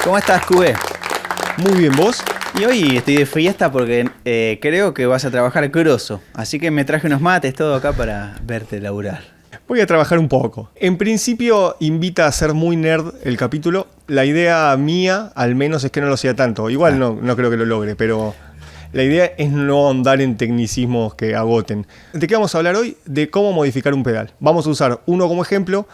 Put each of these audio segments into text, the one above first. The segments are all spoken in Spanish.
¿Cómo estás, Cube? Muy bien, ¿vos? Y hoy estoy de fiesta porque creo que vas a trabajar grosso. Así que me traje unos mates, todo acá para verte laburar. Voy a trabajar un poco. En principio invita a ser muy nerd el capítulo. La idea mía, al menos, es que no lo sea tanto. Igual no creo que lo logre, pero la idea es no ahondar en tecnicismos que agoten. ¿De qué vamos a hablar hoy? De cómo modificar un pedal. Vamos a usar uno como ejemplo,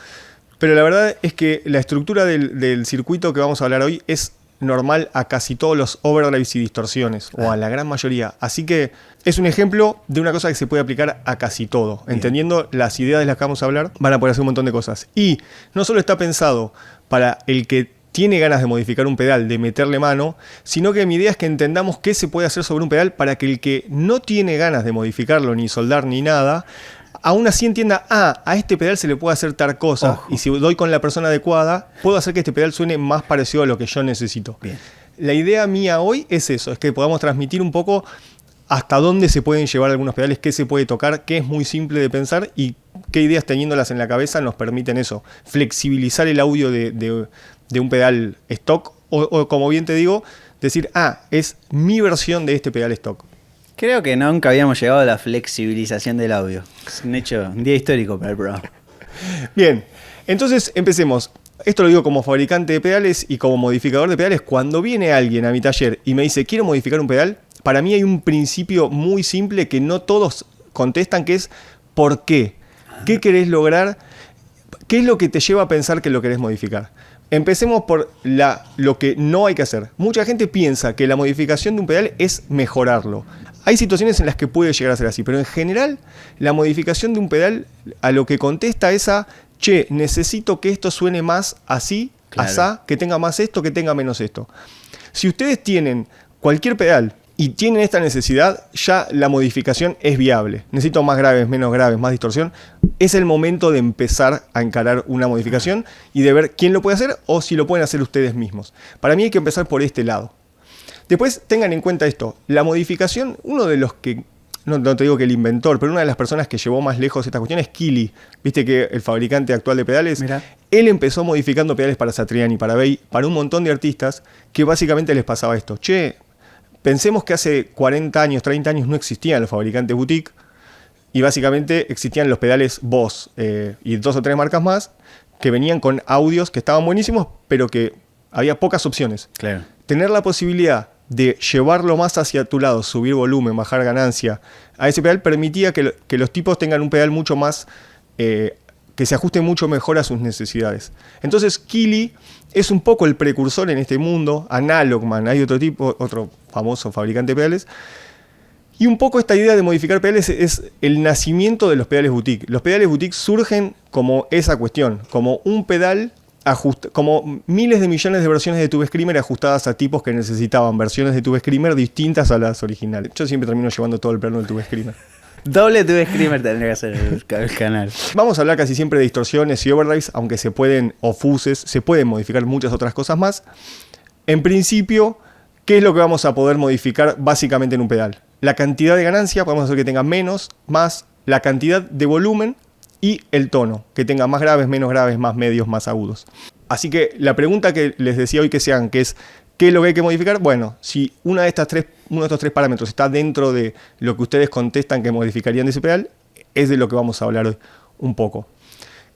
pero la verdad es que la estructura del circuito que vamos a hablar hoy es normal a casi todos los overdrives y distorsiones, o a la gran mayoría. Así que es un ejemplo de una cosa que se puede aplicar a casi todo. Bien. Entendiendo las ideas de las que vamos a hablar, van a poder hacer un montón de cosas. Y no solo está pensado para el que tiene ganas de modificar un pedal, de meterle mano, sino que mi idea es que entendamos qué se puede hacer sobre un pedal para que el que no tiene ganas de modificarlo, ni soldar, ni nada, aún así entienda, a este pedal se le puede hacer tal cosa. Ojo. Y si doy con la persona adecuada, puedo hacer que este pedal suene más parecido a lo que yo necesito. Bien. La idea mía hoy es eso, es que podamos transmitir un poco hasta dónde se pueden llevar algunos pedales, qué se puede tocar, qué es muy simple de pensar y qué ideas teniéndolas en la cabeza nos permiten eso, flexibilizar el audio de un pedal stock o como bien te digo, decir, es mi versión de este pedal stock. Creo que nunca habíamos llegado a la flexibilización del audio. Es un día histórico para el programa. Bien, entonces empecemos. Esto lo digo como fabricante de pedales y como modificador de pedales. Cuando viene alguien a mi taller y me dice, quiero modificar un pedal, para mí hay un principio muy simple que no todos contestan, que es ¿por qué? ¿Qué querés lograr? ¿Qué es lo que te lleva a pensar que lo querés modificar? Empecemos por lo que no hay que hacer. Mucha gente piensa que la modificación de un pedal es mejorarlo. Hay situaciones en las que puede llegar a ser así, pero en general la modificación de un pedal a lo que contesta es necesito que esto suene más así, claro, asá, que tenga más esto, que tenga menos esto. Si ustedes tienen cualquier pedal y tienen esta necesidad, ya la modificación es viable. Necesito más graves, menos graves, más distorsión. Es el momento de empezar a encarar una modificación y de ver quién lo puede hacer o si lo pueden hacer ustedes mismos. Para mí hay que empezar por este lado. Después tengan en cuenta esto, la modificación, uno de los que, no te digo que el inventor, pero una de las personas que llevó más lejos esta cuestión es Kili. Viste que el fabricante actual de pedales, mirá, él empezó modificando pedales para Satriani, para Bay, para un montón de artistas que básicamente les pasaba esto. Pensemos que hace 40 años, 30 años no existían los fabricantes boutique y básicamente existían los pedales Boss y 2 o 3 marcas más que venían con audios que estaban buenísimos, pero que había pocas opciones. Claro. Tener la posibilidad de llevarlo más hacia tu lado, subir volumen, bajar ganancia, a ese pedal permitía que los tipos tengan un pedal mucho más, que se ajuste mucho mejor a sus necesidades. Entonces Kili es un poco el precursor en este mundo, Analogman, hay otro famoso fabricante de pedales, y un poco esta idea de modificar pedales es el nacimiento de los pedales boutique. Los pedales boutique surgen como esa cuestión, como un pedal como miles de millones de versiones de Tube Screamer ajustadas a tipos que necesitaban versiones de Tube Screamer distintas a las originales. Yo siempre termino llevando todo el plano del Tube Screamer. Doble Tube Screamer tendría que hacer el canal. Vamos a hablar casi siempre de distorsiones y overdrives, aunque o fuses, se pueden modificar muchas otras cosas más. En principio, ¿qué es lo que vamos a poder modificar básicamente en un pedal? La cantidad de ganancia, podemos hacer que tenga menos, más, la cantidad de volumen y el tono, que tenga más graves, menos graves, más medios, más agudos. Así que la pregunta que les decía hoy que se hagan, que es ¿qué es lo que hay que modificar? Bueno, si uno de estos tres parámetros está dentro de lo que ustedes contestan que modificarían de ese pedal, es de lo que vamos a hablar hoy un poco.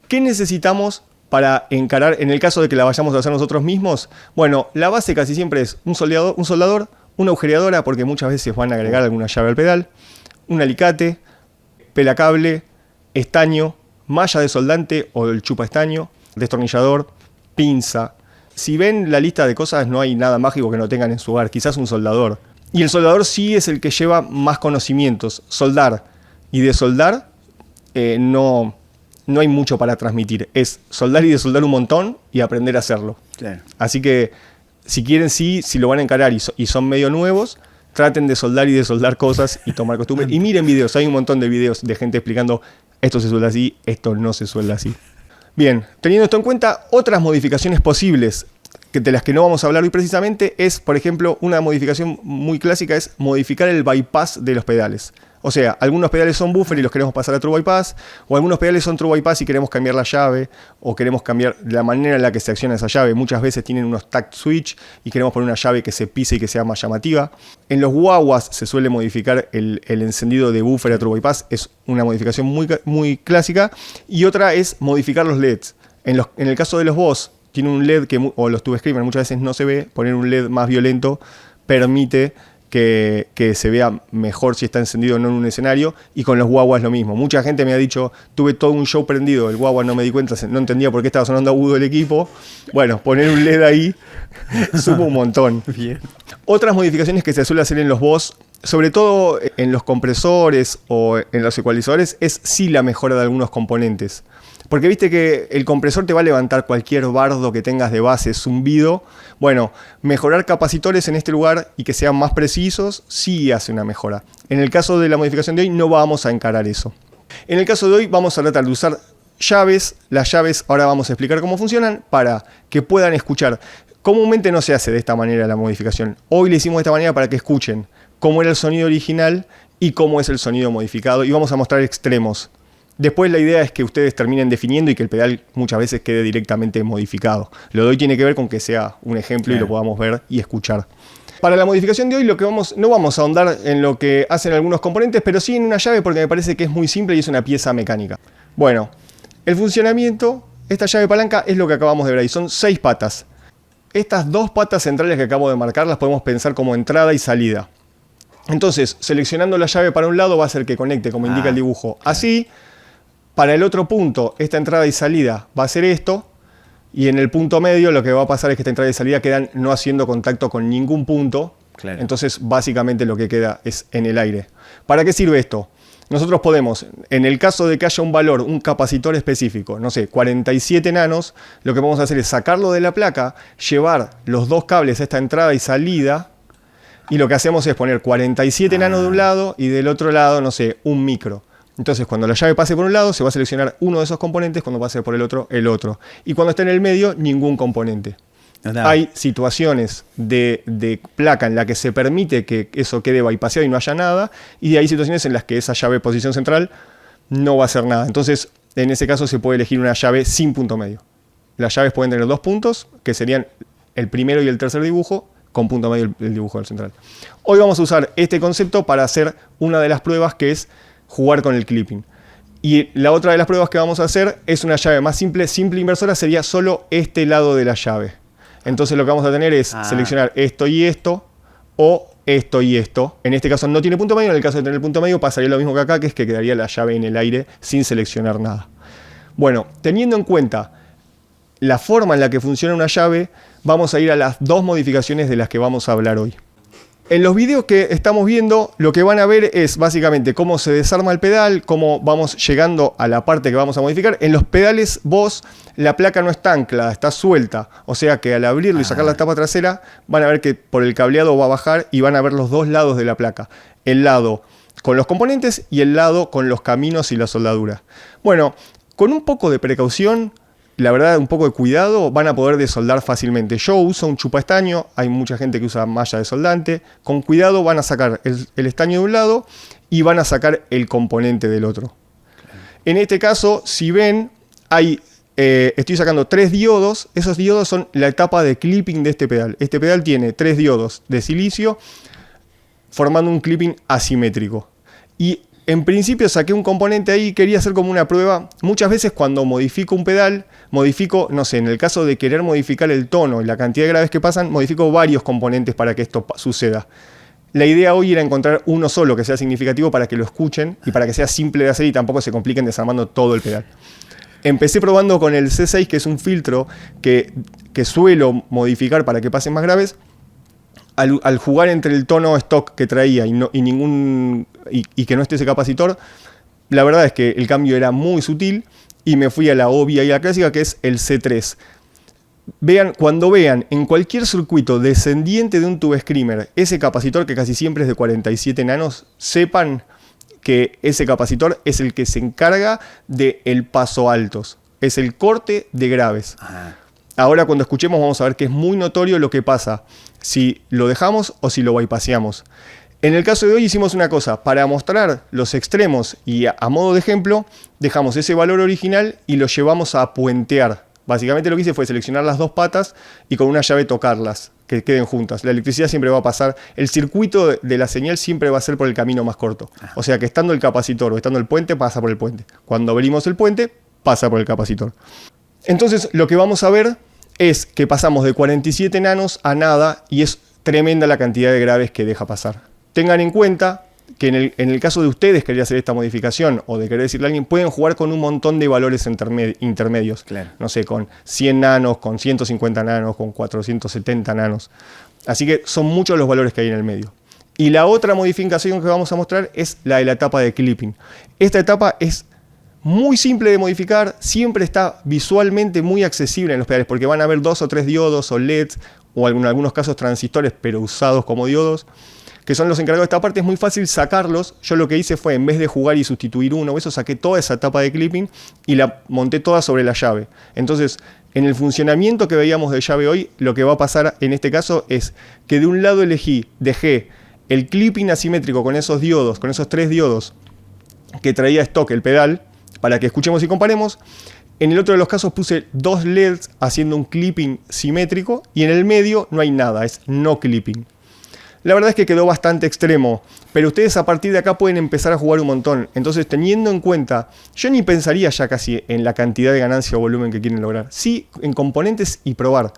¿Qué necesitamos para encarar, en el caso de que la vayamos a hacer nosotros mismos? Bueno, la base casi siempre es un soldador, una agujereadora, porque muchas veces van a agregar alguna llave al pedal, un alicate, pelacable, estaño, malla de soldante o el chupa estaño, destornillador, pinza. Si ven la lista de cosas, no hay nada mágico que no tengan en su hogar, quizás un soldador. Y el soldador sí es el que lleva más conocimientos. Soldar y desoldar no hay mucho para transmitir. Es soldar y desoldar un montón y aprender a hacerlo. Claro. Así que si quieren, si lo van a encarar y son medio nuevos, traten de soldar y desoldar cosas y tomar costumbre. Y miren videos, hay un montón de videos de gente explicando esto se suelda así, esto no se suelda así. Bien, teniendo esto en cuenta, otras modificaciones posibles de las que no vamos a hablar hoy precisamente, es, por ejemplo, una modificación muy clásica es modificar el bypass de los pedales. O sea, algunos pedales son buffer y los queremos pasar a true bypass, o algunos pedales son true bypass y queremos cambiar la llave, o queremos cambiar la manera en la que se acciona esa llave. Muchas veces tienen unos tact switch y queremos poner una llave que se pise y que sea más llamativa. En los guaguas se suele modificar el encendido de buffer a true bypass, es una modificación muy clásica. Y otra es modificar los LEDs. En el caso de los Boss, tiene un LED o los Tube Screamer muchas veces no se ve, poner un LED más violento permite que se vea mejor si está encendido o no en un escenario, y con los guaguas lo mismo. Mucha gente me ha dicho, tuve todo un show prendido, el guagua no me di cuenta, no entendía por qué estaba sonando agudo el equipo. Bueno, poner un LED ahí suma un montón. Bien. Otras modificaciones que se suele hacer en los Boss, sobre todo en los compresores o en los ecualizadores, es sí la mejora de algunos componentes. Porque viste que el compresor te va a levantar cualquier bardo que tengas de base, zumbido. Bueno, mejorar capacitores en este lugar y que sean más precisos, sí hace una mejora. En el caso de la modificación de hoy no vamos a encarar eso. En el caso de hoy vamos a tratar de usar llaves. Las llaves ahora vamos a explicar cómo funcionan para que puedan escuchar. Comúnmente no se hace de esta manera la modificación. Hoy le hicimos de esta manera para que escuchen cómo era el sonido original y cómo es el sonido modificado. Y vamos a mostrar extremos. Después la idea es que ustedes terminen definiendo y que el pedal muchas veces quede directamente modificado. Lo de hoy tiene que ver con que sea un ejemplo y lo podamos ver y escuchar. Para la modificación de hoy no vamos a ahondar en lo que hacen algunos componentes, pero sí en una llave porque me parece que es muy simple y es una pieza mecánica. Bueno, el funcionamiento, esta llave palanca es lo que acabamos de ver ahí, son 6 patas. Estas 2 patas centrales que acabo de marcar las podemos pensar como entrada y salida. Entonces, seleccionando la llave para un lado va a ser que conecte, como indica el dibujo, así. Para el otro punto, esta entrada y salida va a ser esto, y en el punto medio lo que va a pasar es que esta entrada y salida quedan no haciendo contacto con ningún punto. Claro. Entonces básicamente lo que queda es en el aire. ¿Para qué sirve esto? Nosotros podemos, en el caso de que haya un valor, un capacitor específico, no sé, 47 nanos, lo que vamos a hacer es sacarlo de la placa, llevar los 2 cables a esta entrada y salida, y lo que hacemos es poner 47 nanos de un lado y del otro lado, no sé, un micro. Entonces, cuando la llave pase por un lado, se va a seleccionar uno de esos componentes, cuando pase por el otro, el otro. Y cuando esté en el medio, ningún componente. Hay situaciones de placa en la que se permite que eso quede bypaseado y no haya nada, y hay situaciones en las que esa llave posición central no va a hacer nada. Entonces, en ese caso se puede elegir una llave sin punto medio. Las llaves pueden tener 2 puntos, que serían el primero y el tercer dibujo, con punto medio el dibujo del central. Hoy vamos a usar este concepto para hacer una de las pruebas, que es jugar con el clipping. Y la otra de las pruebas que vamos a hacer es una llave más simple. Simple inversora sería solo este lado de la llave. Entonces lo que vamos a tener es seleccionar esto y esto, o esto y esto. En este caso no tiene punto medio, en el caso de tener el punto medio pasaría lo mismo que acá, que es que quedaría la llave en el aire sin seleccionar nada. Bueno, teniendo en cuenta la forma en la que funciona una llave, vamos a ir a las 2 modificaciones de las que vamos a hablar hoy. En los videos que estamos viendo, lo que van a ver es básicamente cómo se desarma el pedal, cómo vamos llegando a la parte que vamos a modificar. En los pedales Boss, la placa no está anclada, está suelta. O sea que al abrirlo y sacar la tapa trasera, van a ver que por el cableado va a bajar y van a ver los 2 lados de la placa. El lado con los componentes y el lado con los caminos y la soldadura. Bueno, con un poco de precaución, la verdad, un poco de cuidado, van a poder desoldar fácilmente. Yo uso un chupaestaño, hay mucha gente que usa malla de soldante. Con cuidado van a sacar el estaño de un lado y van a sacar el componente del otro. En este caso, si ven, estoy sacando 3 diodos. Esos diodos son la etapa de clipping de este pedal. Este pedal tiene 3 diodos de silicio formando un clipping asimétrico. Y en principio saqué un componente ahí, quería hacer como una prueba. Muchas veces cuando modifico un pedal, modifico, no sé, en el caso de querer modificar el tono y la cantidad de graves que pasan, modifico varios componentes para que esto suceda. La idea hoy era encontrar uno solo que sea significativo para que lo escuchen y para que sea simple de hacer y tampoco se compliquen desarmando todo el pedal. Empecé probando con el C6, que es un filtro que suelo modificar para que pasen más graves. Al jugar entre el tono stock que traía y que no esté ese capacitor, la verdad es que el cambio era muy sutil y me fui a la obvia y a la clásica, que es el C3. Cuando vean en cualquier circuito descendiente de un Tube Screamer ese capacitor, que casi siempre es de 47 nanos, sepan que ese capacitor es el que se encarga del paso altos. Es el corte de graves. Ahora cuando escuchemos vamos a ver que es muy notorio lo que pasa si lo dejamos o si lo bypaseamos. En el caso de hoy hicimos una cosa, para mostrar los extremos y a modo de ejemplo, dejamos ese valor original y lo llevamos a puentear. Básicamente lo que hice fue seleccionar las dos patas y con una llave tocarlas, que queden juntas. La electricidad siempre va a pasar, el circuito de la señal siempre va a ser por el camino más corto. O sea que estando el capacitor o estando el puente, pasa por el puente. Cuando abrimos el puente, pasa por el capacitor. Entonces lo que vamos a ver es que pasamos de 47 nanos a nada y es tremenda la cantidad de graves que deja pasar. Tengan en cuenta que en el caso de ustedes querer hacer esta modificación o de querer decirle a alguien, pueden jugar con un montón de valores intermedios. Claro. No sé, con 100 nanos, con 150 nanos, con 470 nanos. Así que son muchos los valores que hay en el medio. Y la otra modificación que vamos a mostrar es la de la etapa de clipping. Esta etapa es muy simple de modificar, siempre está visualmente muy accesible en los pedales porque van a haber 2 o 3 diodos o LEDs o en algunos casos transistores pero usados como diodos, que son los encargados de esta parte. Es muy fácil sacarlos. Yo lo que hice fue, en vez de jugar y sustituir uno, eso saqué toda esa etapa de clipping y la monté toda sobre la llave. Entonces, en el funcionamiento que veíamos de llave hoy, lo que va a pasar en este caso es que de un lado dejé el clipping asimétrico con esos diodos, con esos 3 diodos que traía stock el pedal, para que escuchemos y comparemos. En el otro de los casos puse 2 LEDs haciendo un clipping simétrico y en el medio no hay nada, es no clipping. La verdad es que quedó bastante extremo, pero ustedes a partir de acá pueden empezar a jugar un montón. Entonces, teniendo en cuenta, yo ni pensaría ya casi en la cantidad de ganancia o volumen que quieren lograr. Sí, en componentes y probar.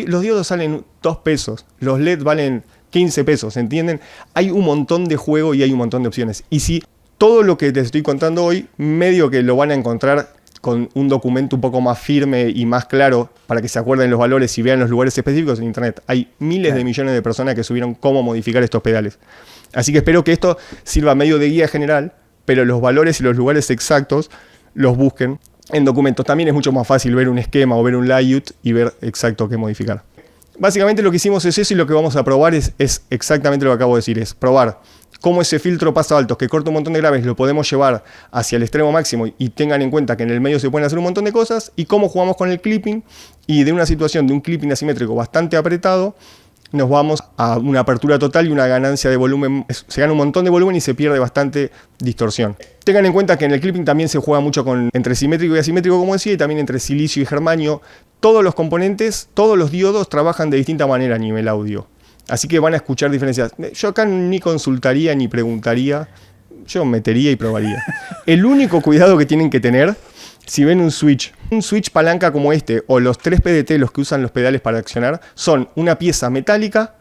Los diodos salen 2 pesos, los LED valen 15 pesos, ¿entienden? Hay un montón de juego y hay un montón de opciones. Y si todo lo que les estoy contando hoy, medio que lo van a encontrar con un documento un poco más firme y más claro para que se acuerden los valores y vean los lugares específicos en internet. Hay miles de millones de personas que subieron cómo modificar estos pedales. Así que espero que esto sirva medio de guía general, pero los valores y los lugares exactos los busquen en documentos. También es mucho más fácil ver un esquema o ver un layout y ver exacto qué modificar. Básicamente lo que hicimos es eso y lo que vamos a probar es exactamente lo que acabo de decir, es probar cómo ese filtro paso altos que corta un montón de graves lo podemos llevar hacia el extremo máximo y tengan en cuenta que en el medio se pueden hacer un montón de cosas y cómo jugamos con el clipping y de una situación de un clipping asimétrico bastante apretado nos vamos a una apertura total y una ganancia de volumen. Se gana un montón de volumen y se pierde bastante distorsión. Tengan en cuenta que en el clipping también se juega mucho entre simétrico y asimétrico, como decía, y también entre silicio y germanio. Todos los componentes, todos los diodos trabajan de distinta manera a nivel audio. Así que van a escuchar diferencias. Yo acá ni consultaría ni preguntaría, yo metería y probaría. El único cuidado que tienen que tener, si ven un switch palanca como este, o los 3 PDT, los que usan los pedales para accionar, son una pieza metálica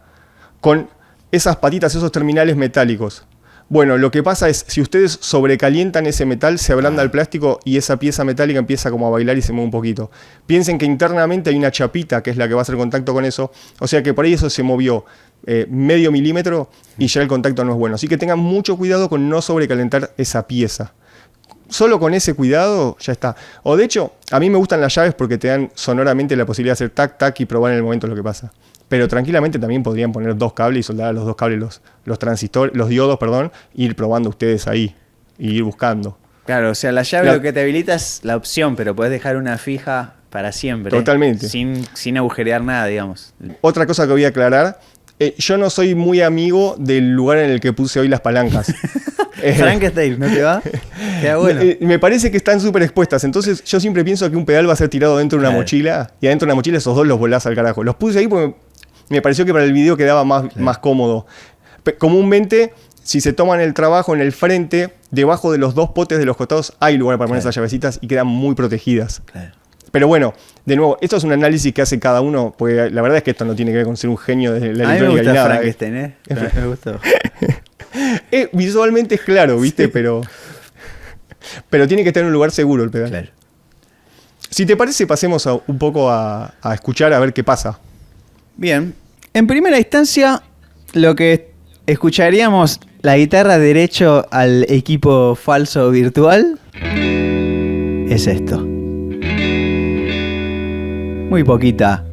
con esas patitas, esos terminales metálicos. Bueno, lo que pasa es, si ustedes sobrecalientan ese metal, se ablanda el plástico y esa pieza metálica empieza como a bailar y se mueve un poquito. Piensen que internamente hay una chapita que es la que va a hacer contacto con eso, o sea que por ahí eso se movió medio milímetro y ya el contacto no es bueno. Así que tengan mucho cuidado con no sobrecalentar esa pieza. Solo con ese cuidado ya está. O de hecho, a mí me gustan las llaves porque te dan sonoramente la posibilidad de hacer tac, tac y probar en el momento lo que pasa. Pero tranquilamente también podrían poner 2 cables y soldar a los 2 cables los transistores, los diodos, perdón, e ir probando ustedes ahí y ir buscando. Claro, o sea, la llave lo que te habilita es la opción, pero podés dejar una fija para siempre. Totalmente. Sin agujerear nada, digamos. Otra cosa que voy a aclarar, yo no soy muy amigo del lugar en el que puse hoy las palancas. Frankenstein, ¿no te va? Queda bueno. Me parece que están súper expuestas. Entonces yo siempre pienso que un pedal va a ser tirado dentro de una mochila y adentro de una mochila esos dos los volás al carajo. Los puse ahí porque me pareció que para el video quedaba más cómodo. Comúnmente, si se toman el trabajo en el frente, debajo de los 2 potes de los costados hay lugar para poner esas llavecitas y quedan muy protegidas. Claro. Pero bueno, de nuevo, esto es un análisis que hace cada uno, porque la verdad es que esto no tiene que ver con ser un genio de la electrónica. A mí me gusta Frankenstein, Me gustó. Visualmente es claro, ¿viste? Sí. Pero tiene que estar en un lugar seguro el pedal. Claro. Si te parece, pasemos un poco a escuchar a ver qué pasa. Bien. En primera instancia, lo que escucharíamos, la guitarra derecho al equipo falso virtual, es esto. Muy poquita.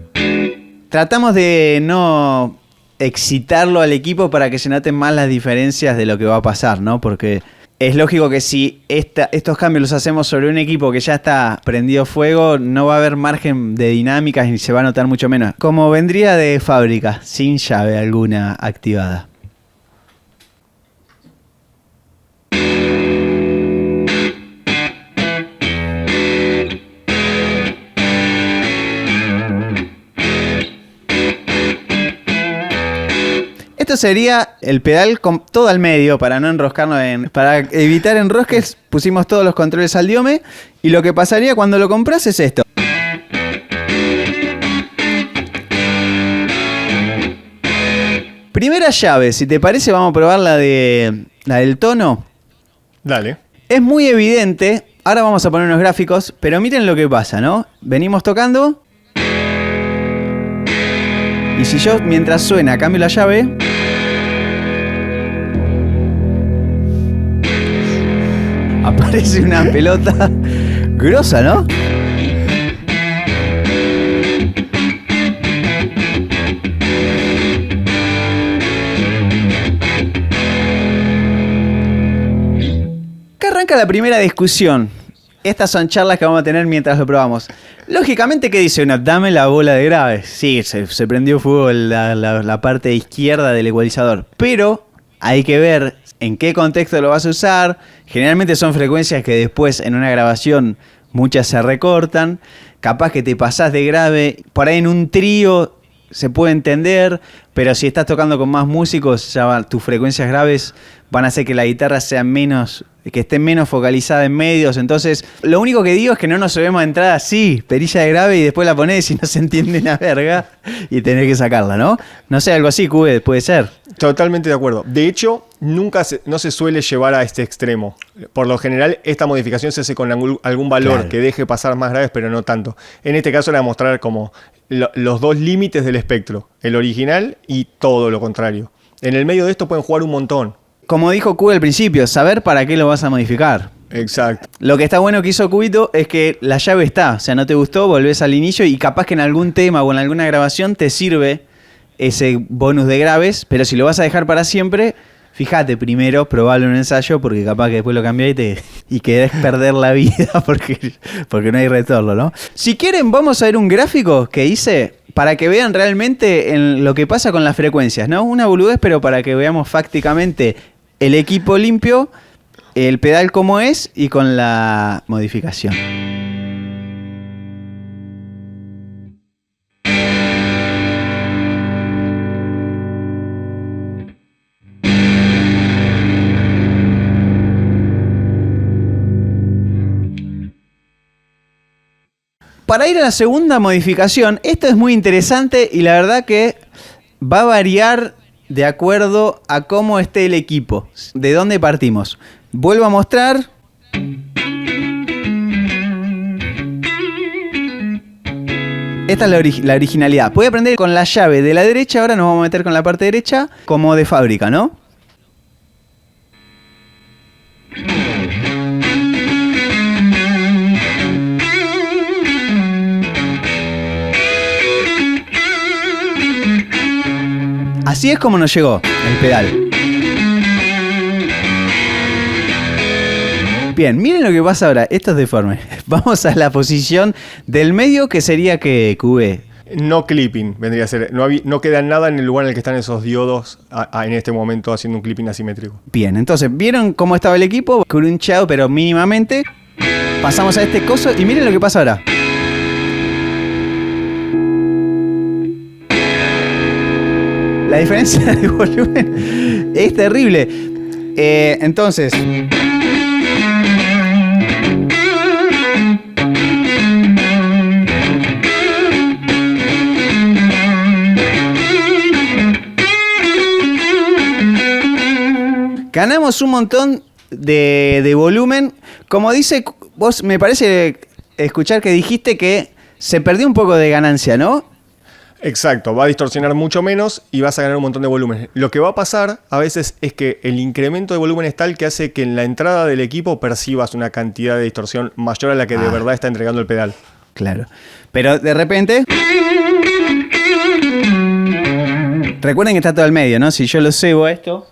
Tratamos de no excitarlo al equipo para que se noten más las diferencias de lo que va a pasar, ¿no? Porque Es lógico que si estos cambios los hacemos sobre un equipo que ya está prendido fuego, no va a haber margen de dinámicas y se va a notar mucho menos. Como vendría de fábrica, sin llave alguna activada. Esto sería el pedal con todo al medio para no enroscarnos para evitar enrosques pusimos todos los controles al diome y lo que pasaría cuando lo compras es esto. Primera llave, si te parece vamos a probar la del tono. Dale. Es muy evidente, ahora vamos a poner unos gráficos, pero miren lo que pasa, ¿no? Venimos tocando y si yo mientras suena cambio la llave, aparece una pelota grosa, ¿no? Acá arranca la primera discusión. Estas son charlas que vamos a tener mientras lo probamos. Lógicamente, ¿qué dice uno? Dame la bola de graves. Sí, se prendió fuego la parte izquierda del ecualizador. Pero hay que ver en qué contexto lo vas a usar. Generalmente son frecuencias que después en una grabación muchas se recortan. Capaz que te pasás de grave. Por ahí en un trío se puede entender, pero si estás tocando con más músicos, tus frecuencias graves van a hacer que la guitarra sea menos, que esté menos focalizada en medios. Entonces, lo único que digo es que no nos subimos a entrar así, perilla de grave, y después la ponés y no se entiende una verga y tenés que sacarla, ¿no? No sé, algo así, Cube, puede ser. Totalmente de acuerdo. De hecho, no se suele llevar a este extremo. Por lo general, esta modificación se hace con algún valor claro, que deje pasar más graves, pero no tanto. En este caso era mostrar como los dos límites del espectro, el original y todo lo contrario. En el medio de esto pueden jugar un montón. Como dijo Cube al principio, saber para qué lo vas a modificar. Exacto. Lo que está bueno que hizo Cubito es que la llave está. O sea, no te gustó, volvés al inicio y capaz que en algún tema o en alguna grabación te sirve ese bonus de graves, pero si lo vas a dejar para siempre, fíjate primero, probalo en un ensayo, porque capaz que después lo cambiás y querés perder la vida porque no hay retorno, ¿no? Si quieren, vamos a ver un gráfico que hice para que vean realmente en lo que pasa con las frecuencias, ¿no? Una boludez, pero para que veamos fácticamente el equipo limpio, el pedal como es y con la modificación. Para ir a la segunda modificación, esto es muy interesante y la verdad que va a variar de acuerdo a cómo esté el equipo, de dónde partimos. Vuelvo a mostrar. Esta es la originalidad. Puede aprender con la llave de la derecha, ahora nos vamos a meter con la parte derecha como de fábrica, ¿no? Así es como nos llegó el pedal. Bien, miren lo que pasa ahora. Esto es deforme. Vamos a la posición del medio, que sería que QV. No clipping, vendría a ser. No queda nada en el lugar en el que están esos diodos en este momento haciendo un clipping asimétrico. Bien, entonces, ¿vieron cómo estaba el equipo? Crunchado, pero mínimamente. Pasamos a este coso y miren lo que pasa ahora. La diferencia de volumen es terrible. Entonces... ganamos un montón de volumen. Como dice, vos me parece escuchar que dijiste que se perdió un poco de ganancia, ¿no? Exacto, va a distorsionar mucho menos y vas a ganar un montón de volumen. Lo que va a pasar a veces es que el incremento de volumen es tal que hace que en la entrada del equipo percibas una cantidad de distorsión mayor a la que de verdad está entregando el pedal. Claro. Pero de repente... recuerden que está todo al medio, ¿no? Si yo lo cebo a esto...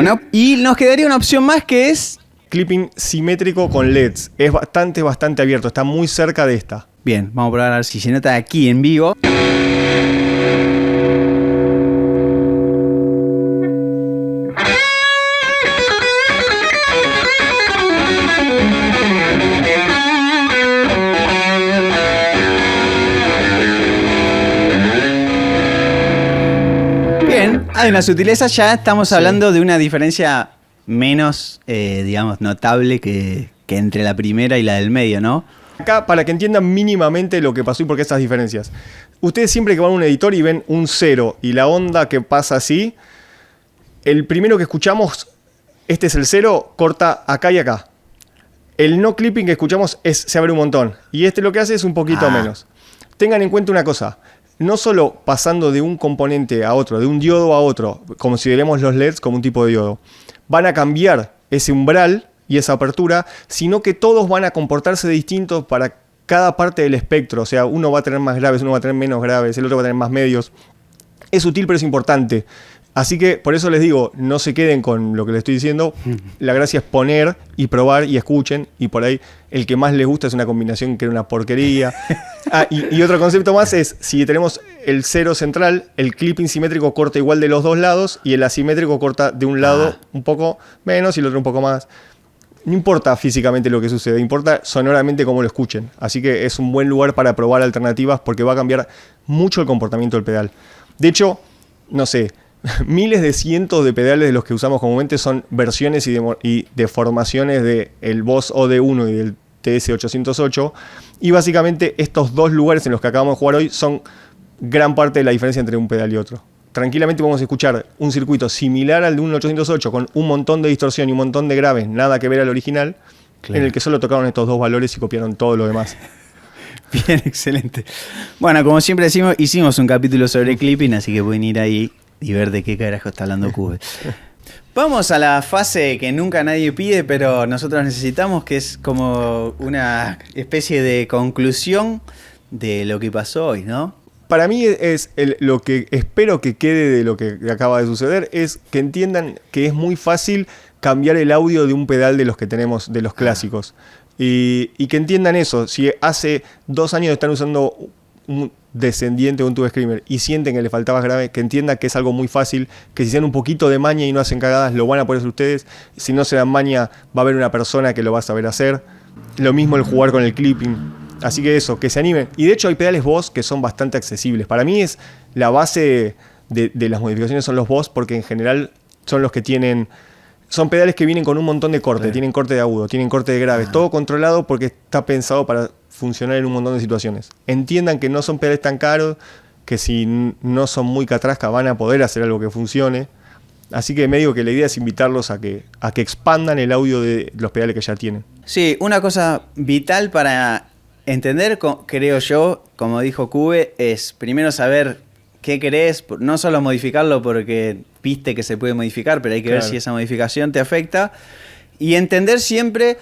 ¿No? Y nos quedaría una opción más que es... Clipping simétrico con LEDs. Es bastante abierto. Está muy cerca de esta. Bien, vamos a probar a ver si se nota aquí en vivo. Hay una sutileza, ya estamos hablando de una diferencia menos, digamos, notable que entre la primera y la del medio, ¿no? Acá, para que entiendan mínimamente lo que pasó y por qué estas diferencias. Ustedes siempre que van a un editor y ven un 0 y la onda que pasa así, el primero que escuchamos, este es el 0, corta acá y acá. El no clipping que escuchamos se abre un montón. Y este lo que hace es un poquito menos. Tengan en cuenta una cosa. No solo pasando de un componente a otro, de un diodo a otro, consideremos los LEDs como un tipo de diodo, van a cambiar ese umbral y esa apertura, sino que todos van a comportarse distintos para cada parte del espectro. O sea, uno va a tener más graves, uno va a tener menos graves, el otro va a tener más medios. Es sutil, pero es importante. Así que por eso les digo, no se queden con lo que les estoy diciendo. La gracia es poner y probar y escuchen. Y por ahí el que más les gusta es una combinación que era una porquería. Y otro concepto más es, si tenemos el 0 central, el clipping simétrico corta igual de los dos lados y el asimétrico corta de un lado un poco menos y el otro un poco más. No importa físicamente lo que sucede, importa sonoramente cómo lo escuchen. Así que es un buen lugar para probar alternativas porque va a cambiar mucho el comportamiento del pedal. De hecho, no sé, miles de cientos de pedales de los que usamos comúnmente son versiones y deformaciones del Boss OD1 y del TS-808. Y básicamente estos dos lugares en los que acabamos de jugar hoy son gran parte de la diferencia entre un pedal y otro. Tranquilamente podemos escuchar un circuito similar al de un 808 con un montón de distorsión y un montón de graves, nada que ver al original, claro, en el que solo tocaron estos dos valores y copiaron todo lo demás. Bien, excelente. Bueno, como siempre decimos, hicimos un capítulo sobre clipping, así que pueden ir ahí y ver de qué carajo está hablando Cube. Vamos a la fase que nunca nadie pide, pero nosotros necesitamos, que es como una especie de conclusión de lo que pasó hoy, ¿no? Para mí es lo que espero que quede de lo que acaba de suceder, es que entiendan que es muy fácil cambiar el audio de un pedal de los que tenemos, de los clásicos. Y que entiendan eso. Si hace 2 años están usando un descendiente de un Tube Screamer y sienten que le faltaba grave, que entiendan que es algo muy fácil, que si sean un poquito de maña y no hacen cagadas, lo van a poder hacer ustedes. Si no se dan maña, va a haber una persona que lo va a saber hacer. Lo mismo el jugar con el clipping. Así que eso, que se animen. Y de hecho hay pedales Boss que son bastante accesibles. Para mí es la base de las modificaciones son los Boss, porque en general son los que tienen... Son pedales que vienen con un montón de corte. Tienen corte de agudo, tienen corte de grave. Todo controlado porque está pensado para funcionar en un montón de situaciones. Entiendan que no son pedales tan caros, que si no son muy catrasca van a poder hacer algo que funcione. Así que me digo que la idea es invitarlos a que expandan el audio de los pedales que ya tienen. Sí, una cosa vital para entender, creo yo, como dijo Cube, es primero saber qué querés, no solo modificarlo porque viste que se puede modificar, pero hay que ver si esa modificación te afecta, y entender siempre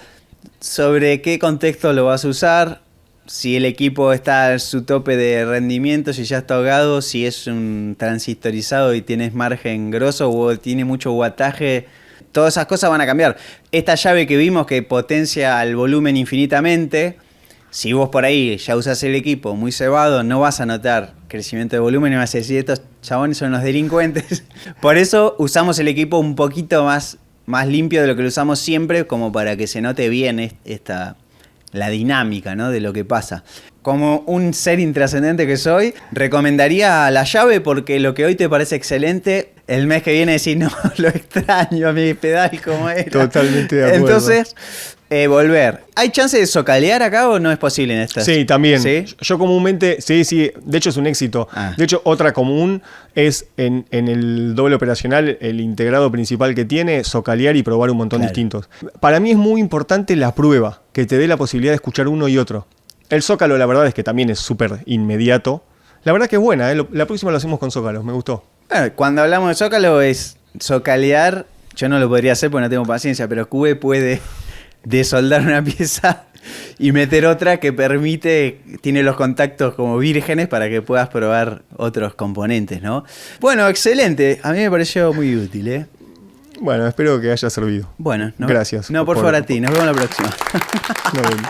sobre qué contexto lo vas a usar, si el equipo está en su tope de rendimiento, si ya está ahogado, si es un transistorizado y tienes margen grosso o tiene mucho wattaje. Todas esas cosas van a cambiar. Esta llave que vimos que potencia el volumen infinitamente, si vos por ahí ya usás el equipo muy cebado, no vas a notar crecimiento de volumen y vas a decir, estos chabones son los delincuentes. Por eso usamos el equipo un poquito más limpio de lo que lo usamos siempre, como para que se note bien la dinámica, ¿no? De lo que pasa. Como un ser intrascendente que soy, recomendaría la llave porque lo que hoy te parece excelente, el mes que viene decís, no, lo extraño a mi pedal como era. Totalmente de acuerdo. Entonces, volver. ¿Hay chance de socalear acá o no es posible en estas? Sí, también. ¿Sí? Yo comúnmente, sí, de hecho es un éxito. De hecho, otra común es en el doble operacional, el integrado principal que tiene, socalear y probar un montón distintos. Para mí es muy importante la prueba, que te dé la posibilidad de escuchar uno y otro. El zócalo, la verdad es que también es súper inmediato. La verdad que es buena, ¿eh? La próxima lo hacemos con zócalos, me gustó. Bueno, cuando hablamos de zócalo es socalear. Yo no lo podría hacer porque no tengo paciencia, pero Cube puede desoldar una pieza y meter otra que tiene los contactos como vírgenes para que puedas probar otros componentes, ¿no? Bueno, excelente. A mí me pareció muy útil, ¿eh? Bueno, espero que haya servido. Bueno, gracias. No, por favor, a ti. Nos vemos la próxima. Nos vemos.